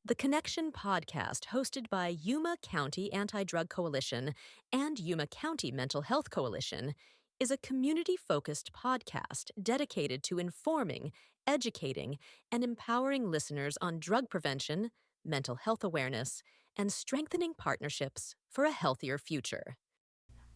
The Connection podcast, hosted by Yuma County Anti-Drug Coalition and Yuma County Mental Health Coalition, is a community-focused podcast dedicated to informing, educating, and empowering listeners on drug prevention, mental health awareness, and strengthening partnerships for a healthier future.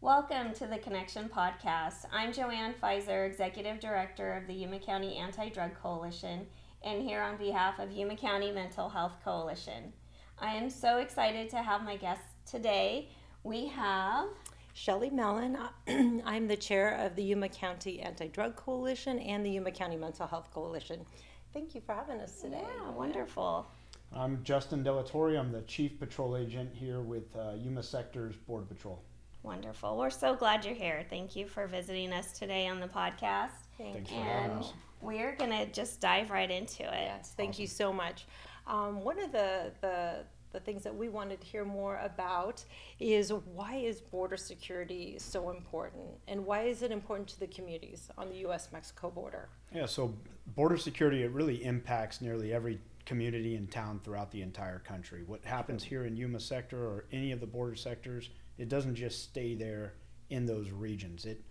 Welcome to the Connection podcast. I'm Joanne Pfizer, Executive Director of the Yuma County Anti-Drug Coalition, and here on behalf of Yuma County Mental Health Coalition. I am so excited to have my guests today. We have Shelly Mellon. I'm the chair of the Yuma County Anti-Drug Coalition and the Yuma County Mental Health Coalition. Thank you for having us today. Yeah, wonderful. I'm Justin Delatorre. I'm the Chief Patrol Agent here with Yuma Sector's Border Patrol. Wonderful. We're so glad you're here. Thank you for visiting us today on the podcast. Thanks for having us. We're going to just dive right into it. Yes, thank you so much. One of the things that we wanted to hear more about is, why is border security so important, and why is it important to the communities on the U.S.-Mexico border? Yeah, so border security, it really impacts nearly every community and town throughout the entire country. What happens here in Yuma Sector or any of the border sectors, it doesn't just stay there in those regions. It,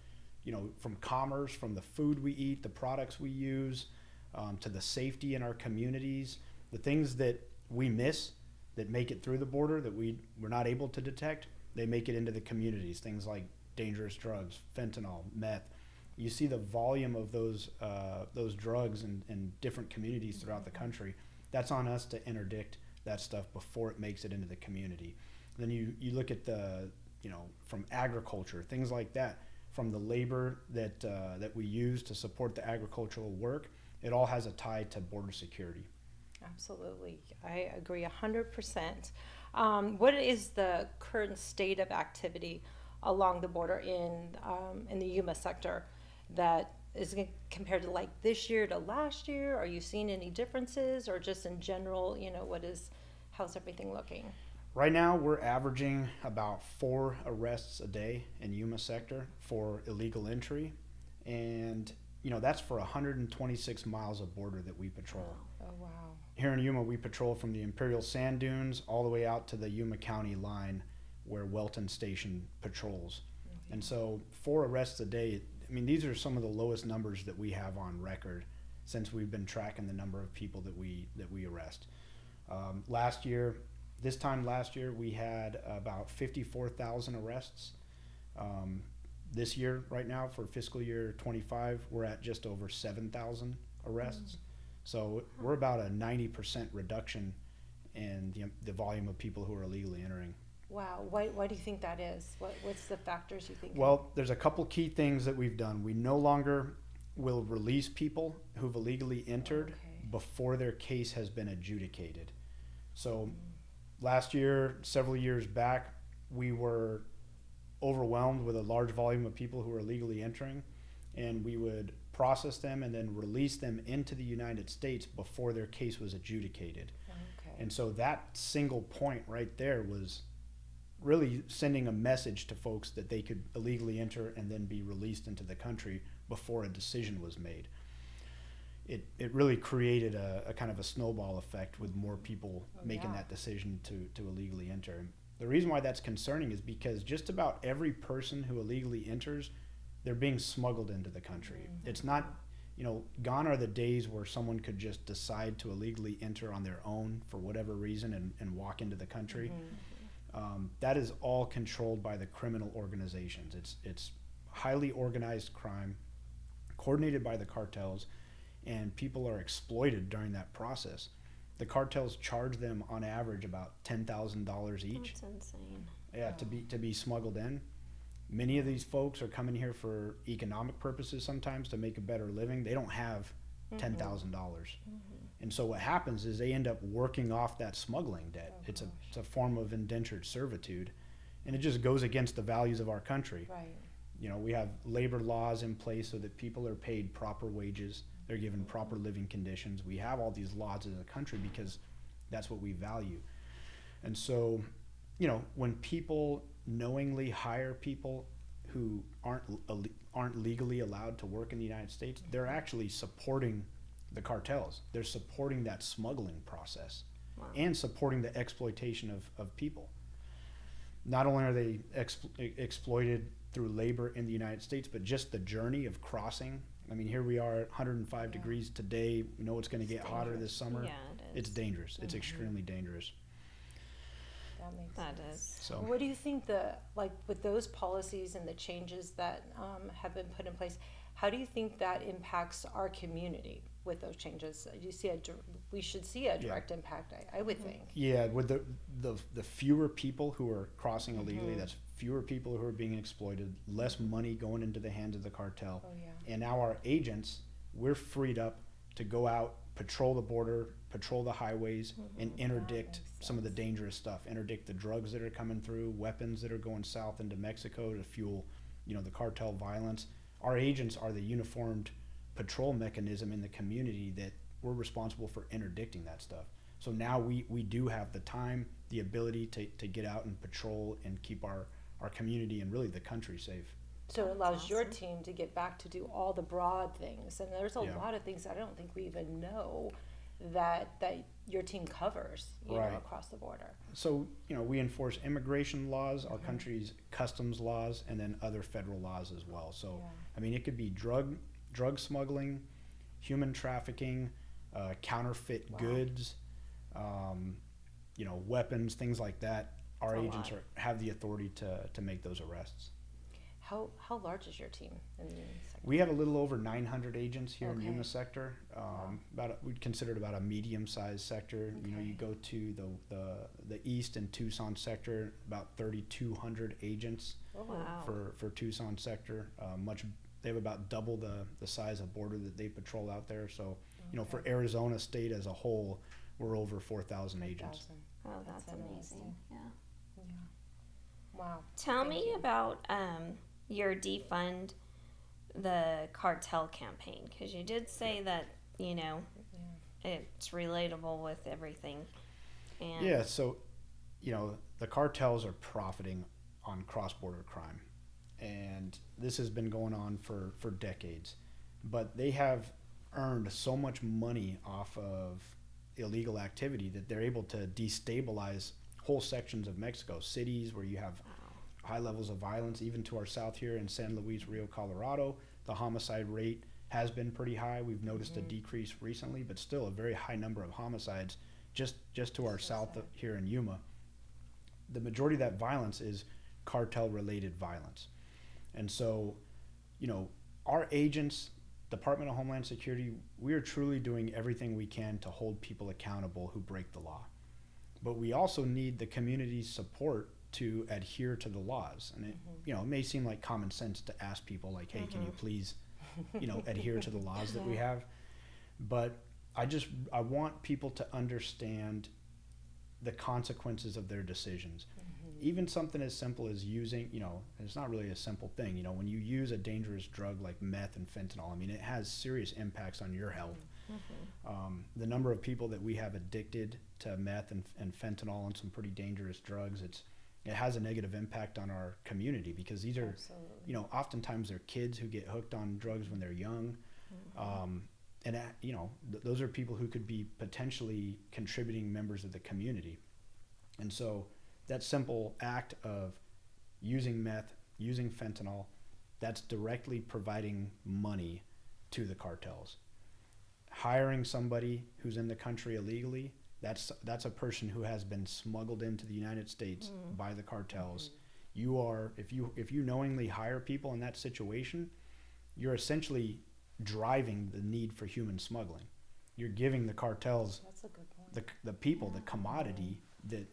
from commerce, from the food we eat, the products we use, to the safety in our communities, the things that we miss that make it through the border that we're not able to detect, they make it into the communities. Things like dangerous drugs, fentanyl, meth. You see the volume of those drugs in different communities throughout the country. That's on us to interdict that stuff before it makes it into the community. Then you look at from agriculture, things like that, from the labor that we use to support the agricultural work, it all has a tie to border security. Absolutely, I agree 100%. What is the current state of activity along the border in the Yuma sector that is compared to like this year to last year? Are you seeing any differences, or just in general, how's everything looking? Right now, we're averaging about 4 arrests a day in Yuma sector for illegal entry, and that's for 126 miles of border that we patrol. Oh wow! Here in Yuma, we patrol from the Imperial Sand Dunes all the way out to the Yuma County line, where Yuma Station patrols. Mm-hmm. And so 4 arrests a day. I mean, these are some of the lowest numbers that we have on record since we've been tracking the number of people that we arrest. This time last year, we had about 54,000 arrests. This year, right now, for fiscal year 25, we're at just over 7,000 arrests. So we're about a 90% reduction in the volume of people who are illegally entering. Wow, why do you think that is? What's the factors you think? Well, there's a couple key things that we've done. We no longer will release people who've illegally entered before their case has been adjudicated. So last year, several years back, we were overwhelmed with a large volume of people who were illegally entering, and we would process them and then release them into the United States before their case was adjudicated. Okay. And so that single point right there was really sending a message to folks that they could illegally enter and then be released into the country before a decision was made. It really created a kind of a snowball effect with more people making that decision to illegally enter. The reason why that's concerning is because just about every person who illegally enters, they're being smuggled into the country. Mm-hmm. It's not, gone are the days where someone could just decide to illegally enter on their own for whatever reason and walk into the country. Mm-hmm. That is all controlled by the criminal organizations. It's highly organized crime, coordinated by the cartels, and people are exploited during that process. The cartels charge them on average about $10,000 each. That's insane. Yeah, to be smuggled in. Many of these folks are coming here for economic purposes sometimes, to make a better living. They don't have $10,000. Mm-hmm. And so what happens is they end up working off that smuggling debt. It's a form of indentured servitude, and it just goes against the values of our country. Right. We have labor laws in place so that people are paid proper wages. They're given proper living conditions. We have all these laws as a country because that's what we value. And so, when people knowingly hire people who aren't legally allowed to work in the United States, they're actually supporting the cartels. They're supporting that smuggling process. and supporting the exploitation of people. Not only are they exploited through labor in the United States, but just the journey of crossing. I mean, here we are at 105 degrees today. We know it's going to get hotter this summer. Yeah, it is. It's dangerous. It's extremely dangerous. That makes That sense. is. So What do you think with those policies and the changes that have been put in place, how do you think that impacts our community with those changes? Do you see we should see a direct impact, I would think. yeah, with the fewer people who are crossing illegally, that's fewer people who are being exploited, less money going into the hands of the cartel. Oh, yeah. And now our agents, we're freed up to go out, patrol the border, patrol the highways, and interdict some of the dangerous stuff. Interdict the drugs that are coming through, weapons that are going south into Mexico to fuel, the cartel violence. Our agents are the uniformed patrol mechanism in the community that we're responsible for interdicting that stuff. So now we do have the time, the ability to get out and patrol and keep our community and really the country safe. So it allows your awesome. team to get back to do all the broad things. And there's a Yeah. lot of things I don't think we even know that your team covers, Right. across the border. So, we enforce immigration laws, our country's customs laws, and then other federal laws as well. So, Yeah. I mean, it could be drug smuggling, human trafficking, counterfeit goods, weapons, things like that. Our That's a agents lot. have the authority to make those arrests. How large is your team in the sector? We have a little over 900 agents here in Okay. Yuma sector. We'd consider it about a medium-sized sector. Okay. You go to the east and Tucson sector, about 3,200 agents Oh, Wow. for Tucson sector. They have about double the size of border that they patrol out there. So, for Arizona state as a whole, we're over 4,000 agents. 1,000. Oh, That's that's amazing. interesting. Yeah. Yeah. Wow. Tell Thank me you. about your defund the cartel campaign, because you did say that it's relatable with everything. And Yeah, so, the cartels are profiting on cross-border crime. And this has been going on for decades. But they have earned so much money off of illegal activity that they're able to destabilize whole sections of Mexico, cities where you have high levels of violence. Even to our south here in San Luis Rio, Colorado, the homicide rate has been pretty high. We've noticed a decrease recently, but still a very high number of homicides just to our south here in Yuma. The majority of that violence is cartel related violence. And so, our agents, Department of Homeland Security, we are truly doing everything we can to hold people accountable who break the law. But we also need the community's support to adhere to the laws. And it may seem like common sense to ask people like, hey, can you please, adhere to the laws that we have? But I want people to understand the consequences of their decisions. Even something as simple as using, it's not really a simple thing. When you use a dangerous drug like meth and fentanyl, I mean, it has serious impacts on your health. The number of people that we have addicted to meth and fentanyl and some pretty dangerous drugs, it has a negative impact on our community because these are, Absolutely. Oftentimes they're kids who get hooked on drugs when they're young. And those are people who could be potentially contributing members of the community. And so that simple act of using meth, using fentanyl, that's directly providing money to the cartels. Hiring somebody who's in the country illegally, that's a person who has been smuggled into the United States by the cartels. You are, if you knowingly hire people in that situation, you're essentially driving the need for human smuggling. You're giving the cartels That's a good point. the people, the commodity that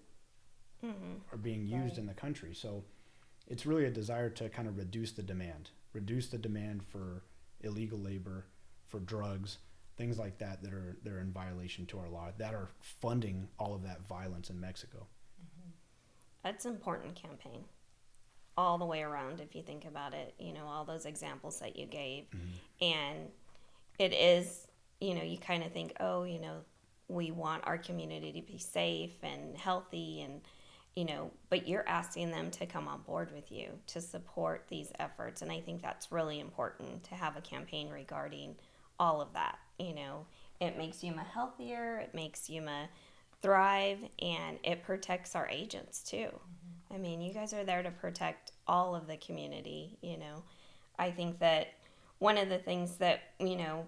are being used Right. in the country. So it's really a desire to kind of reduce the demand for illegal labor, for drugs, things like that are in violation to our law, that are funding all of that violence in Mexico. That's an important campaign all the way around if you think about it, all those examples that you gave. And it is, you kind of think, we want our community to be safe and healthy and, but you're asking them to come on board with you to support these efforts. And I think that's really important to have a campaign regarding all of that. It makes Yuma healthier. It makes Yuma thrive, and it protects our agents too. I mean, you guys are there to protect all of the community, you know. I think that one of the things that, you know,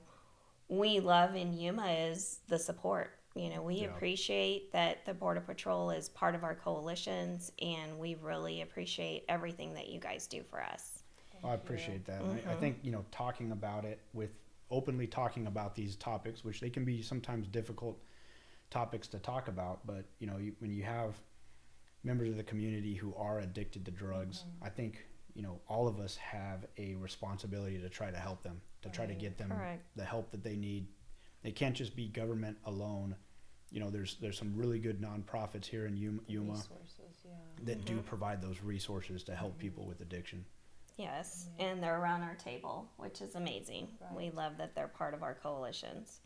we love in Yuma is the support. You know, we appreciate that the Border Patrol is part of our coalitions, and we really appreciate everything that you guys do for us. I appreciate that. I think, you know, talking about it openly talking about these topics, which they can be sometimes difficult topics to talk about, but, you know, when you have members of the community who are addicted to drugs, I think, you know, all of us have a responsibility to try to help them, to try to get them the help that they need. It can't just be government alone. You know, there's some really good nonprofits here in Yuma that do provide those resources to help people with addiction. Yes, and they're around our table, which is amazing. We love that they're part of our coalitions.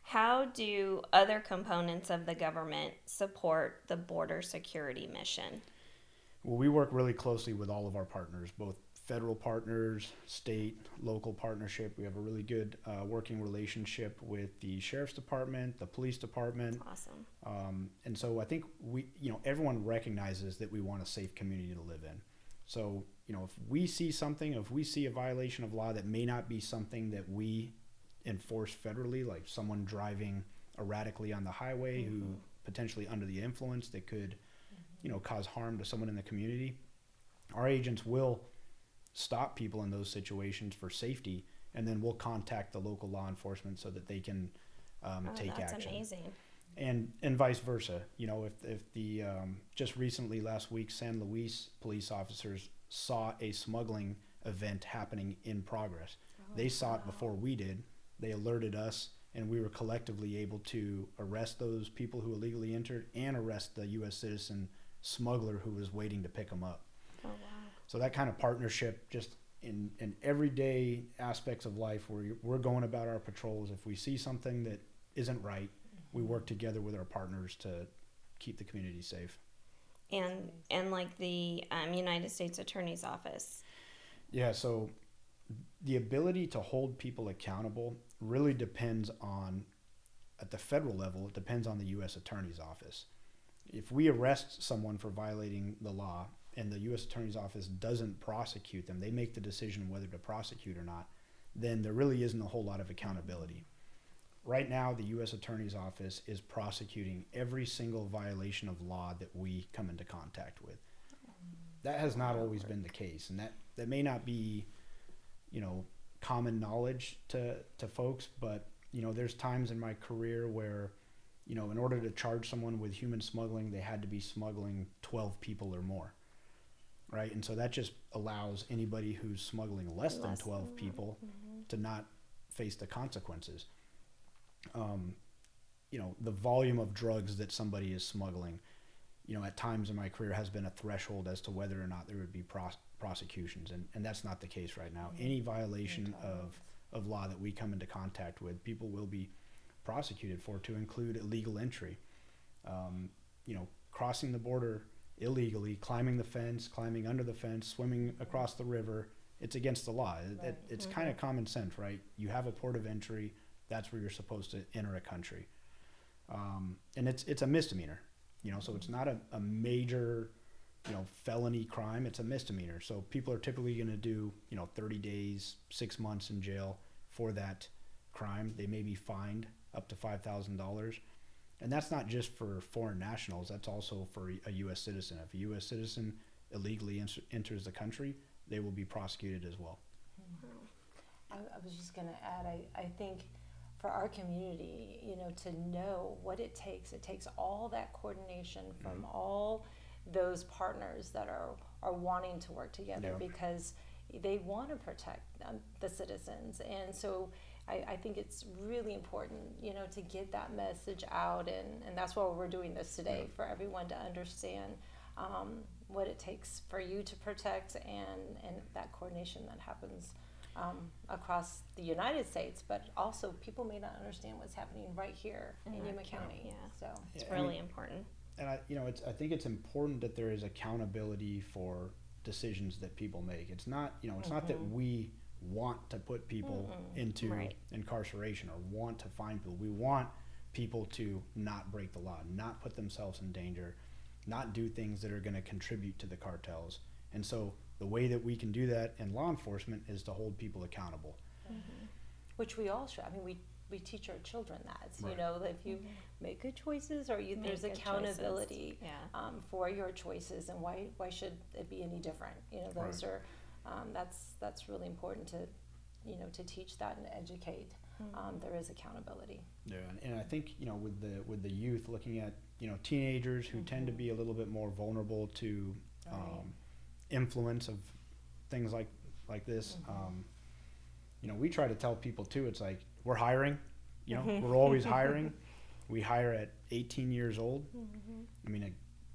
How do other components of the government support the border security mission? Well, we work really closely with all of our partners, both federal partners, state, local partnership. We have a really good working relationship with the sheriff's department, the police department. Awesome. And so I think everyone recognizes that we want a safe community to live in. So, you know, if we see a violation of law that may not be something that we enforce federally, like someone driving erratically on the highway who potentially under the influence that could, you know, cause harm to someone in the community, our agents will stop people in those situations for safety, and then we'll contact the local law enforcement so that they can take action. That's amazing. And vice versa. You know, if the just recently last week, San Luis police officers saw a smuggling event happening in progress. They saw it before we did. They alerted us, and we were collectively able to arrest those people who illegally entered and arrest the U.S. citizen smuggler who was waiting to pick them up. Oh, wow. So that kind of partnership, just in everyday aspects of life where we're going about our patrols, if we see something that isn't right, we work together with our partners to keep the community safe. And like the United States Attorney's Office. Yeah, so the ability to hold people accountable really depends on, at the federal level, it depends on the U.S. Attorney's Office. If we arrest someone for violating the law and the U.S. Attorney's Office doesn't prosecute them, they make the decision whether to prosecute or not, then there really isn't a whole lot of accountability. Right now, the U.S. Attorney's Office is prosecuting every single violation of law that we come into contact with. That has not always been the case, and that may not be, you know, common knowledge to folks, but, you know, there's times in my career where, you know, in order to charge someone with human smuggling, they had to be smuggling 12 people or more, right? And so that just allows anybody who's smuggling less than 12 people to not face the consequences. You know, the volume of drugs that somebody is smuggling, you know, at times in my career has been a threshold as to whether or not there would be prosecutions, and that's not the case right now. Any violation of law that we come into contact with, people will be prosecuted for, to include illegal entry. You know, crossing the border illegally, climbing the fence, climbing under the fence, swimming across the river, it's against the law. It's kind of common sense, right? You have a port of entry, that's where you're supposed to enter a country. And it's a misdemeanor, you know, so it's not a major, you know, felony crime, it's a misdemeanor. So people are typically going to do, you know, 30 days, 6 months in jail for that crime. They may be fined up to $5,000. And that's not just for foreign nationals, that's also for a U.S. citizen. If a U.S. citizen illegally enters the country, they will be prosecuted as well. I was just going to add, I think for our community, you know, to know what it takes all that coordination from all those partners that are wanting to work together because they want to protect the citizens. And so I think it's really important, you know, to get that message out, and that's why we're doing this today, for everyone to understand what it takes for you to protect and that coordination that happens across the United States, but also people may not understand what's happening right here in Yuma County. So it's really important. And I think it's important that there is accountability for decisions that people make. It's not, you know, it's not that we want to put people into incarceration or want to fine people. We want people to not break the law, not put themselves in danger, not do things that are going to contribute to the cartels. And so the way that we can do that in law enforcement is to hold people accountable. Mm-hmm. Which we all should. I mean, we teach our children that. So, Right. you know, if you make good choices, or there's accountability for your choices, and why should it be any different? You know, those are that's really important to, you know, to teach that and educate. There is accountability. Yeah, and I think, you know, with the youth, looking at, you know, teenagers who tend to be a little bit more vulnerable to influence of things like this. You know, we try to tell people too, it's like, we're hiring, you know, we're always hiring. We hire at 18 years old. I mean,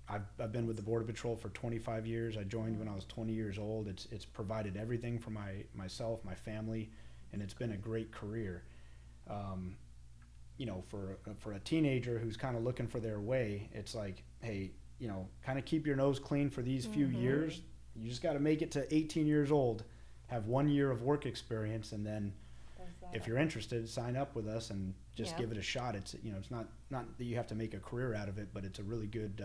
I've been with the Border Patrol for 25 years. I joined when I was 20 years old. It's provided everything for myself, my family, and it's been a great career. You know, for a teenager who's kind of looking for their way, it's like, hey, you know, kind of keep your nose clean for these few years. You just got to make it to 18 years old, have 1 year of work experience, and then if you're interested, sign up with us and just give it a shot. It's, you know, it's not that you have to make a career out of it, but it's a really good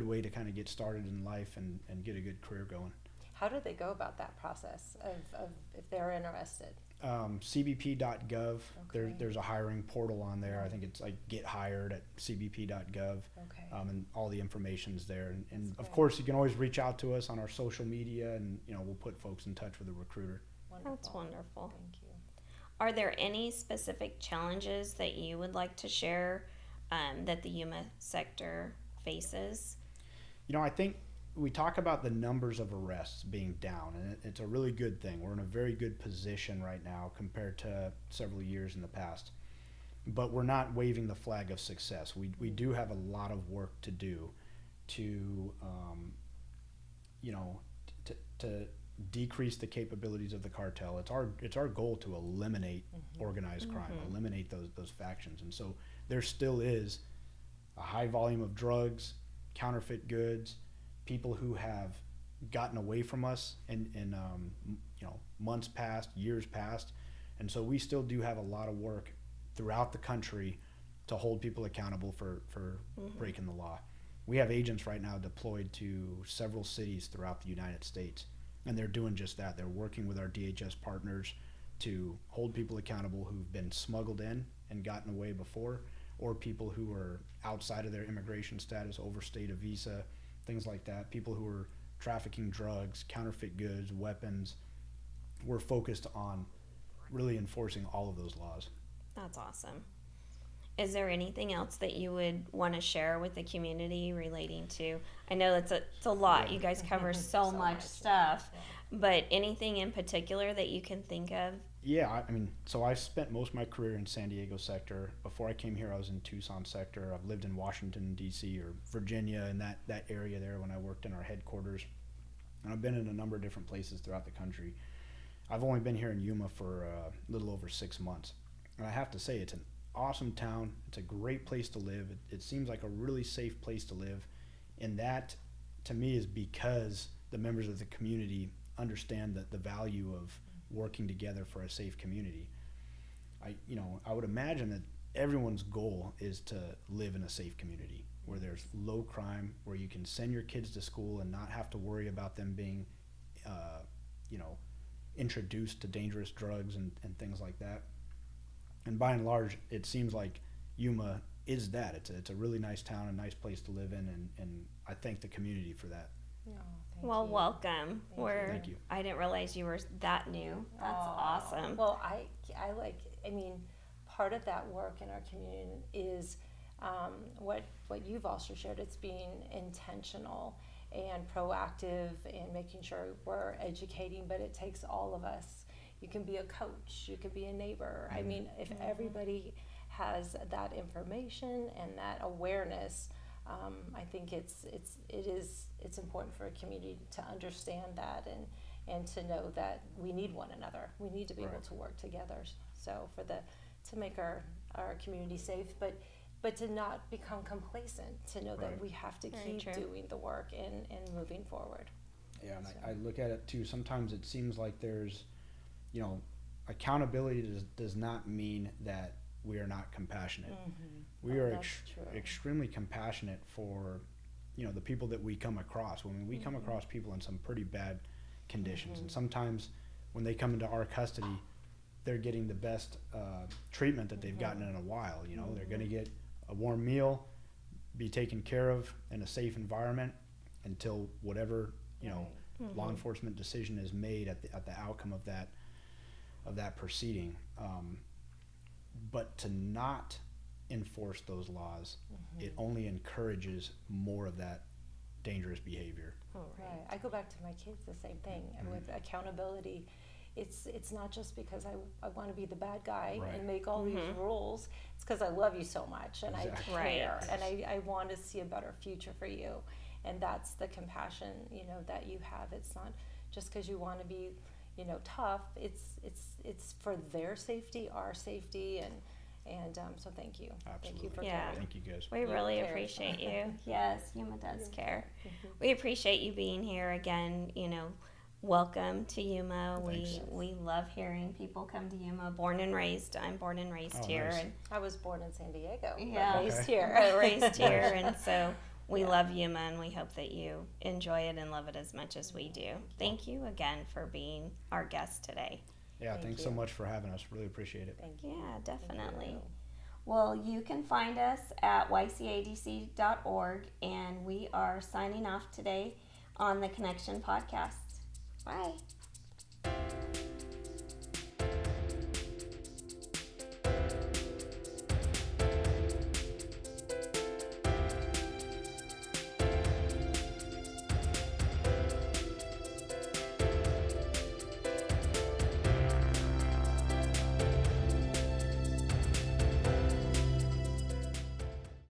way to kind of get started in life and get a good career going. How do they go about that process of if they're interested? cbp.gov. Okay. There's a hiring portal on there. I think it's like get hired at cbp.gov. Okay. And all the information's there. And of course, you can always reach out to us on our social media, and, you know, we'll put folks in touch with a recruiter. Wonderful. That's wonderful. Thank you. Are there any specific challenges that you would like to share that the Yuma sector faces? You know, I think we talk about the numbers of arrests being down, and it's a really good thing. We're in a very good position right now compared to several years in the past. But we're not waving the flag of success. We do have a lot of work to do to, you know, to decrease the capabilities of the cartel. It's our goal to eliminate organized crime, eliminate those factions. And so there still is a high volume of drugs, counterfeit goods, people who have gotten away from us in you know, months past, years past. And so we still do have a lot of work throughout the country to hold people accountable for breaking the law. We have agents right now deployed to several cities throughout the United States, and they're doing just that. They're working with our DHS partners to hold people accountable who've been smuggled in and gotten away before, or people who are outside of their immigration status, overstayed a visa, things like that, people who are trafficking drugs, counterfeit goods, weapons. We're focused on really enforcing all of those laws. That's awesome. Is there anything else that you would want to share with the community relating to, I know it's a lot, you guys cover so much stuff, but anything in particular that you can think of? Yeah, I mean, so I spent most of my career in San Diego sector. Before I came here, I was in Tucson sector. I've lived in Washington, D.C. or Virginia, in that area there when I worked in our headquarters. And I've been in a number of different places throughout the country. I've only been here in Yuma for a little over 6 months. And I have to say, it's an awesome town. It's a great place to live. It seems like a really safe place to live. And that, to me, is because the members of the community understand the value of working together for a safe community. I would imagine that everyone's goal is to live in a safe community where there's low crime, where you can send your kids to school and not have to worry about them being, introduced to dangerous drugs and things like that. And by and large, it seems like Yuma is that. It's a really nice town, a nice place to live in, and I thank the community for that. Well, welcome. Thank you. I didn't realize you were that new. That's awesome. Well, I part of that work in our community is what you've also shared. It's being intentional and proactive and making sure we're educating, but it takes all of us. You can be a coach, you could be a neighbor. I mean, if everybody has that information and that awareness, I think it's important for a community to understand that and to know that we need one another. We need to be able to work together. So to make our community safe, but to not become complacent, to know that we have to keep doing the work and moving forward. Yeah, and I look at it too. Sometimes it seems like there's, accountability does not mean that we are not compassionate. Mm-hmm. We are That's true. extremely compassionate for, the people that we come across. When we come across people in some pretty bad conditions, and sometimes when they come into our custody, they're getting the best treatment that they've gotten in a while. They're going to get a warm meal, be taken care of in a safe environment until whatever law enforcement decision is made at the outcome of that proceeding. But to not enforce those laws, it only encourages more of that dangerous behavior. Right. I go back to my kids, the same thing. And with accountability, it's not just because I want to be the bad guy and make all these rules. It's because I love you so much and I care and I want to see a better future for you. And that's the compassion, that you have. It's not just because you want to be, tough. It's for their safety, our safety, and so thank you. Absolutely. Thank you for caring. Thank you guys. We really appreciate you. Yes, Yuma does care. We appreciate you being here again. Welcome to Yuma. Thanks. We love hearing people come to Yuma. Born and raised. I'm born and raised here, nice. and I was born in San Diego, Yeah. but raised Okay. here. but raised here, and so we love Yuma, and we hope that you enjoy it and love it as much as we do. Thank you again for being our guest today. Yeah, Thank thanks you. so much for having us. Really appreciate it. Thank you. Yeah, definitely. you. Well, you can find us at YCADC.org, and we are signing off today on the Connection Podcast. Bye.